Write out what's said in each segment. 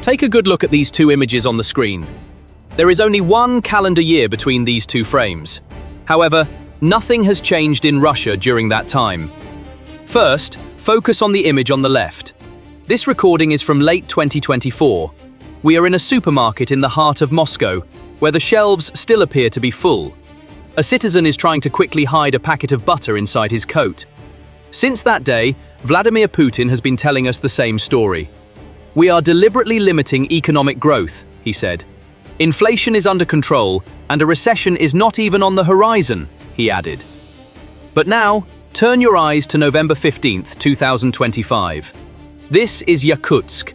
Take a good look at these two images on the screen. There is only one calendar year between these two frames. However, nothing has changed in Russia during that time. First, focus on the image on the left. This recording is from late 2024. We are in a supermarket in the heart of Moscow, where the shelves still appear to be full. A citizen is trying to quickly hide a packet of butter inside his coat. Since that day, Vladimir Putin has been telling us the same story. "We are deliberately limiting economic growth," he said. "Inflation is under control, and a recession is not even on the horizon," he added. But now, turn your eyes to November 15th, 2025. This is Yakutsk,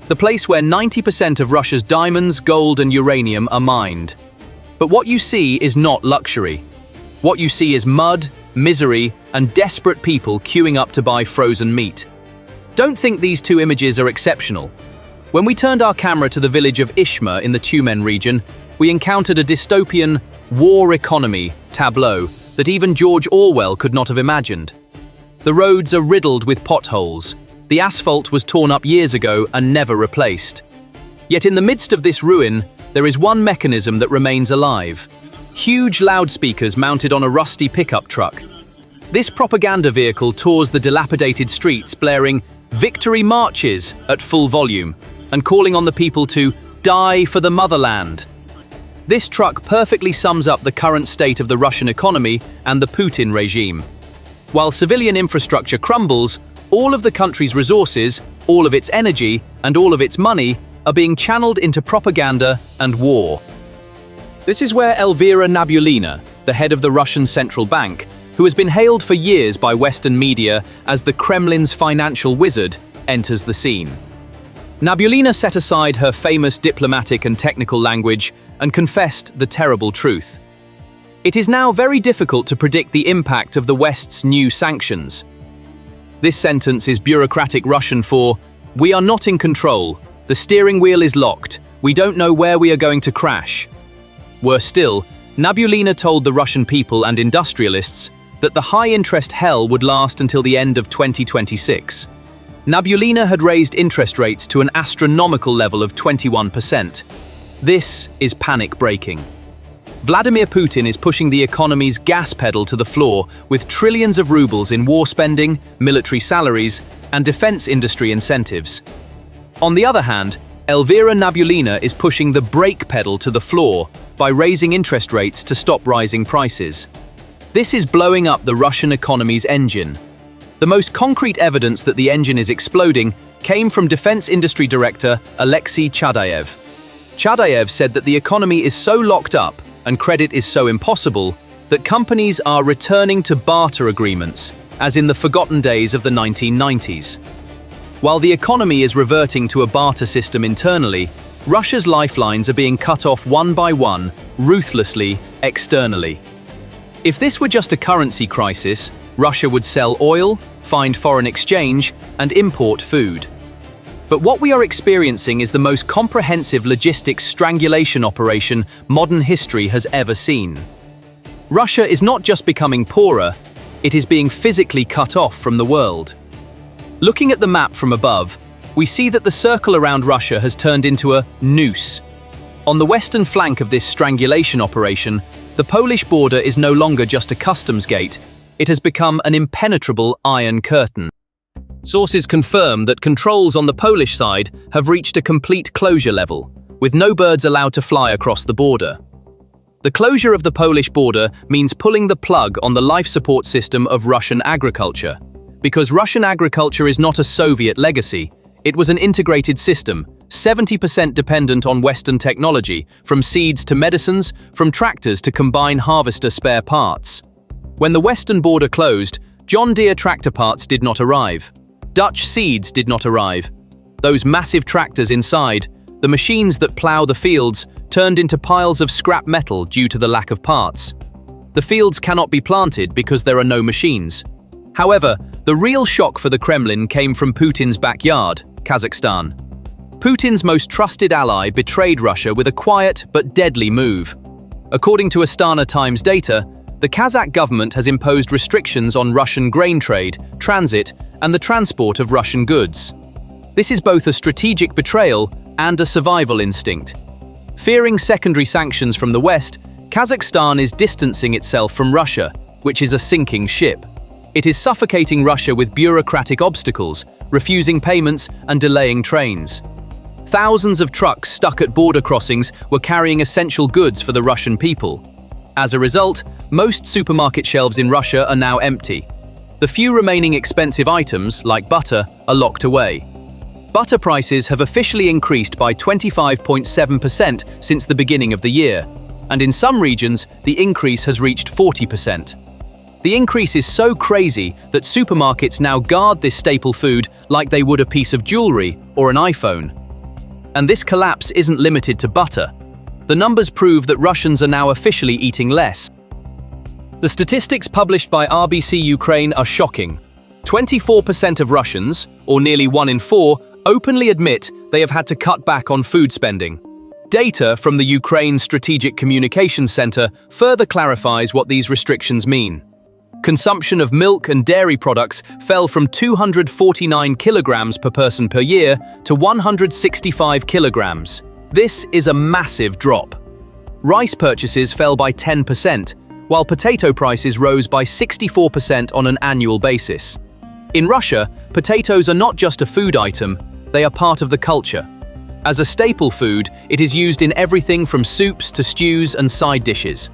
the place where 90% of Russia's diamonds, gold, and uranium are mined. But what you see is not luxury. What you see is mud, misery, and desperate people queuing up to buy frozen meat. Don't think these two images are exceptional. When we turned our camera to the village of Ishma in the Tyumen region, we encountered a dystopian war economy tableau that even George Orwell could not have imagined. The roads are riddled with potholes. The asphalt was torn up years ago and never replaced. Yet in the midst of this ruin, there is one mechanism that remains alive. Huge loudspeakers mounted on a rusty pickup truck. This propaganda vehicle tours the dilapidated streets, blaring victory marches at full volume and calling on the people to die for the motherland. This truck perfectly sums up the current state of the Russian economy and the Putin regime. While civilian infrastructure crumbles, all of the country's resources, all of its energy, and all of its money are being channeled into propaganda and war. This is where Aleksey Nabiullina, the head of the Russian Central Bank, who has been hailed for years by Western media as the Kremlin's financial wizard, enters the scene. Nabiullina set aside her famous diplomatic and technical language and confessed the terrible truth. It is now very difficult to predict the impact of the West's new sanctions. This sentence is bureaucratic Russian for, "We are not in control, the steering wheel is locked, we don't know where we are going to crash." Worse still, Nabiullina told the Russian people and industrialists that the high-interest hell would last until the end of 2026. Nabiullina had raised interest rates to an astronomical level of 21%. This is panic-breaking. Vladimir Putin is pushing the economy's gas pedal to the floor with trillions of rubles in war spending, military salaries, and defense industry incentives. On the other hand, Aleksey Nabiullina is pushing the brake pedal to the floor by raising interest rates to stop rising prices. This is blowing up the Russian economy's engine. The most concrete evidence that the engine is exploding came from Defense Industry Director Aleksey Chadayev. Chadayev said that the economy is so locked up and credit is so impossible that companies are returning to barter agreements, as in the forgotten days of the 1990s. While the economy is reverting to a barter system internally, Russia's lifelines are being cut off one by one, ruthlessly, externally. If this were just a currency crisis, Russia would sell oil, find foreign exchange, and import food. But what we are experiencing is the most comprehensive logistics strangulation operation modern history has ever seen. Russia is not just becoming poorer, it is being physically cut off from the world. Looking at the map from above, we see that the circle around Russia has turned into a noose. On the western flank of this strangulation operation, the Polish border is no longer just a customs gate, it has become an impenetrable iron curtain. Sources confirm that controls on the Polish side have reached a complete closure level, with no birds allowed to fly across the border. The closure of the Polish border means pulling the plug on the life support system of Russian agriculture. Because Russian agriculture is not a Soviet legacy, it was an integrated system, 70% dependent on Western technology, from seeds to medicines, from tractors to combine harvester spare parts. When the Western border closed, John Deere tractor parts did not arrive. Dutch seeds did not arrive. Those massive tractors inside, the machines that plow the fields, turned into piles of scrap metal due to the lack of parts. The fields cannot be planted because there are no machines. However, the real shock for the Kremlin came from Putin's backyard, Kazakhstan. Putin's most trusted ally betrayed Russia with a quiet but deadly move. According to Astana Times data, the Kazakh government has imposed restrictions on Russian grain trade, transit, and the transport of Russian goods. This is both a strategic betrayal and a survival instinct. Fearing secondary sanctions from the West, Kazakhstan is distancing itself from Russia, which is a sinking ship. It is suffocating Russia with bureaucratic obstacles, refusing payments and delaying trains. Thousands of trucks stuck at border crossings were carrying essential goods for the Russian people. As a result, most supermarket shelves in Russia are now empty. The few remaining expensive items, like butter, are locked away. Butter prices have officially increased by 25.7% since the beginning of the year, and in some regions, the increase has reached 40%. The increase is so crazy that supermarkets now guard this staple food like they would a piece of jewelry or an iPhone. And this collapse isn't limited to butter. The numbers prove that Russians are now officially eating less. The statistics published by RBC Ukraine are shocking. 24% of Russians, or nearly 1 in 4, openly admit they have had to cut back on food spending. Data from the Ukraine Strategic Communications Center further clarifies what these restrictions mean. Consumption of milk and dairy products fell from 249 kilograms per person per year to 165 kilograms. This is a massive drop. Rice purchases fell by 10%, while potato prices rose by 64% on an annual basis. In Russia, potatoes are not just a food item, they are part of the culture. As a staple food, it is used in everything from soups to stews and side dishes.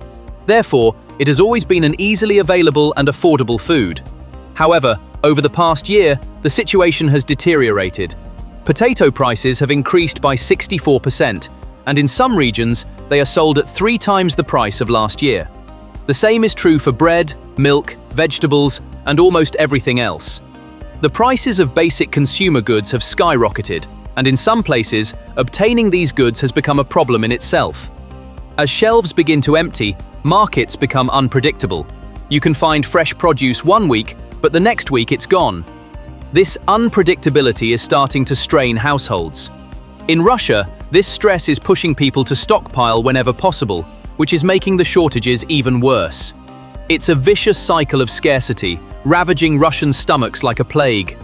Therefore, it has always been an easily available and affordable food. However, over the past year, the situation has deteriorated. Potato prices have increased by 64%, and in some regions, they are sold at 3 times the price of last year. The same is true for bread, milk, vegetables, and almost everything else. The prices of basic consumer goods have skyrocketed, and in some places, obtaining these goods has become a problem in itself. As shelves begin to empty, markets become unpredictable. You can find fresh produce one week, but the next week it's gone. This unpredictability is starting to strain households. In Russia, this stress is pushing people to stockpile whenever possible, which is making the shortages even worse. It's a vicious cycle of scarcity, ravaging Russian stomachs like a plague.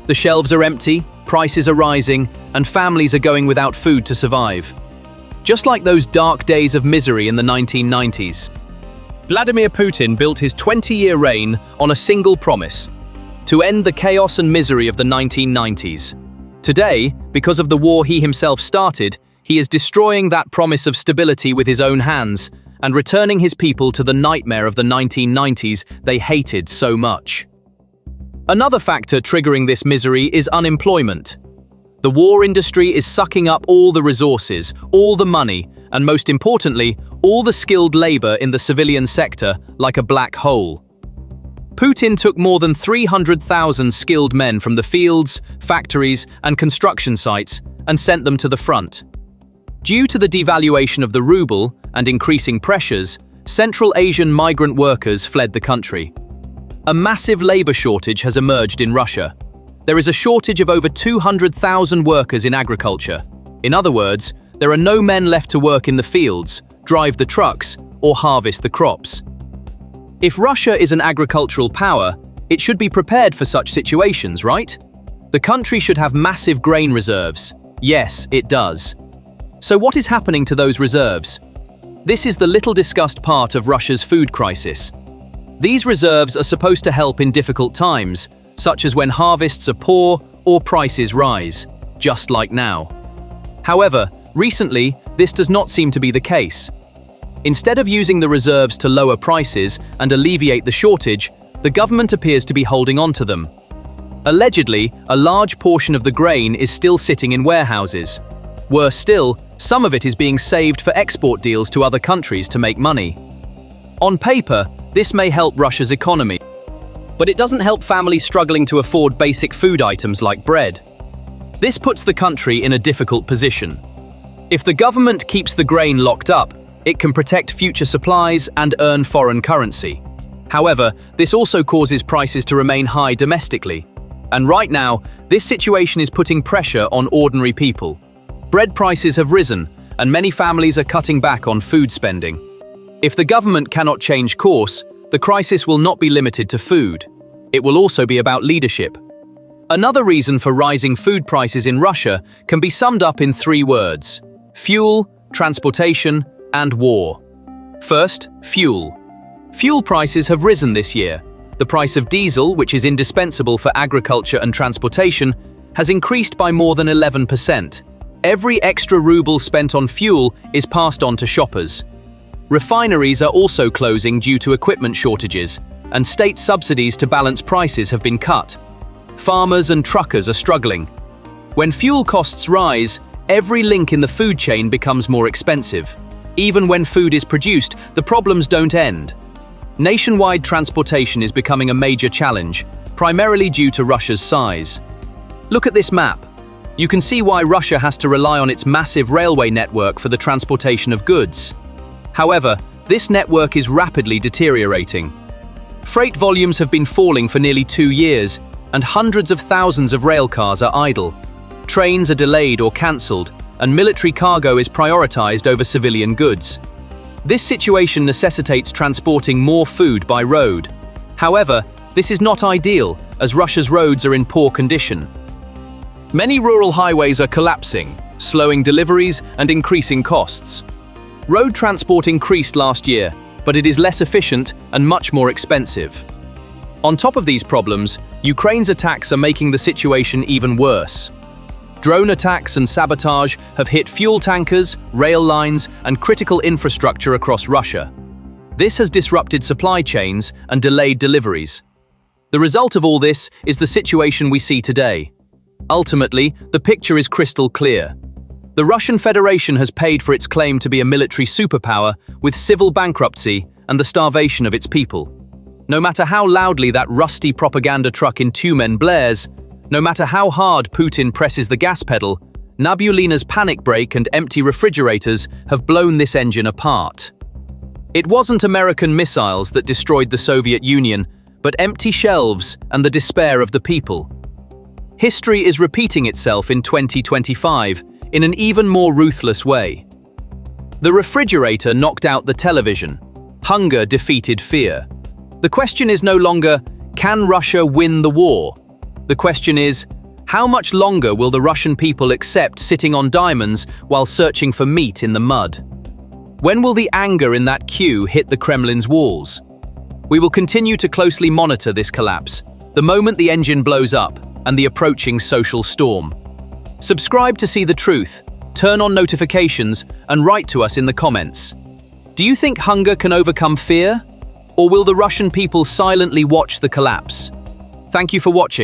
The shelves are empty, prices are rising, and families are going without food to survive. Just like those dark days of misery in the 1990s. Vladimir Putin built his 20-year reign on a single promise: to end the chaos and misery of the 1990s. Today, because of the war he himself started, he is destroying that promise of stability with his own hands and returning his people to the nightmare of the 1990s they hated so much. Another factor triggering this misery is unemployment. The war industry is sucking up all the resources, all the money, and most importantly, all the skilled labor in the civilian sector like a black hole. Putin took more than 300,000 skilled men from the fields, factories, and construction sites and sent them to the front. Due to the devaluation of the ruble and increasing pressures, Central Asian migrant workers fled the country. A massive labor shortage has emerged in Russia. There is a shortage of over 200,000 workers in agriculture. In other words, there are no men left to work in the fields, drive the trucks, or harvest the crops. If Russia is an agricultural power, it should be prepared for such situations, right? The country should have massive grain reserves. Yes, it does. So what is happening to those reserves? This is the little discussed part of Russia's food crisis. These reserves are supposed to help in difficult times, such as when harvests are poor or prices rise, just like now. However, recently, this does not seem to be the case. Instead of using the reserves to lower prices and alleviate the shortage, the government appears to be holding on to them. Allegedly, a large portion of the grain is still sitting in warehouses. Worse still, some of it is being saved for export deals to other countries to make money. On paper, this may help Russia's economy, but it doesn't help families struggling to afford basic food items like bread. This puts the country in a difficult position. If the government keeps the grain locked up, it can protect future supplies and earn foreign currency. However, this also causes prices to remain high domestically. And right now, this situation is putting pressure on ordinary people. Bread prices have risen, and many families are cutting back on food spending. If the government cannot change course, the crisis will not be limited to food. It will also be about leadership. Another reason for rising food prices in Russia can be summed up in 3 words: fuel, transportation, and war. First, fuel. Fuel prices have risen this year. The price of diesel, which is indispensable for agriculture and transportation, has increased by more than 11%. Every extra ruble spent on fuel is passed on to shoppers. Refineries are also closing due to equipment shortages, and state subsidies to balance prices have been cut. Farmers and truckers are struggling. When fuel costs rise, every link in the food chain becomes more expensive. Even when food is produced, the problems don't end. Nationwide transportation is becoming a major challenge, primarily due to Russia's size. Look at this map. You can see why Russia has to rely on its massive railway network for the transportation of goods. However, this network is rapidly deteriorating. Freight volumes have been falling for nearly 2 years, and hundreds of thousands of rail cars are idle. Trains are delayed or cancelled, and military cargo is prioritized over civilian goods. This situation necessitates transporting more food by road. However, this is not ideal, as Russia's roads are in poor condition. Many rural highways are collapsing, slowing deliveries and increasing costs. Road transport increased last year, but it is less efficient and much more expensive. On top of these problems, Ukraine's attacks are making the situation even worse. Drone attacks and sabotage have hit fuel tankers, rail lines, and critical infrastructure across Russia. This has disrupted supply chains and delayed deliveries. The result of all this is the situation we see today. Ultimately, the picture is crystal clear. The Russian Federation has paid for its claim to be a military superpower with civil bankruptcy and the starvation of its people. No matter how loudly that rusty propaganda truck in Tyumen blares, no matter how hard Putin presses the gas pedal, Nabiullina's panic brake and empty refrigerators have blown this engine apart. It wasn't American missiles that destroyed the Soviet Union, but empty shelves and the despair of the people. History is repeating itself in 2025 in an even more ruthless way. The refrigerator knocked out the television. Hunger defeated fear. The question is no longer, can Russia win the war? The question is, how much longer will the Russian people accept sitting on diamonds while searching for meat in the mud? When will the anger in that queue hit the Kremlin's walls? We will continue to closely monitor this collapse, the moment the engine blows up and the approaching social storm. Subscribe to see the truth, turn on notifications, and write to us in the comments. Do you think hunger can overcome fear? Or will the Russian people silently watch the collapse? Thank you for watching.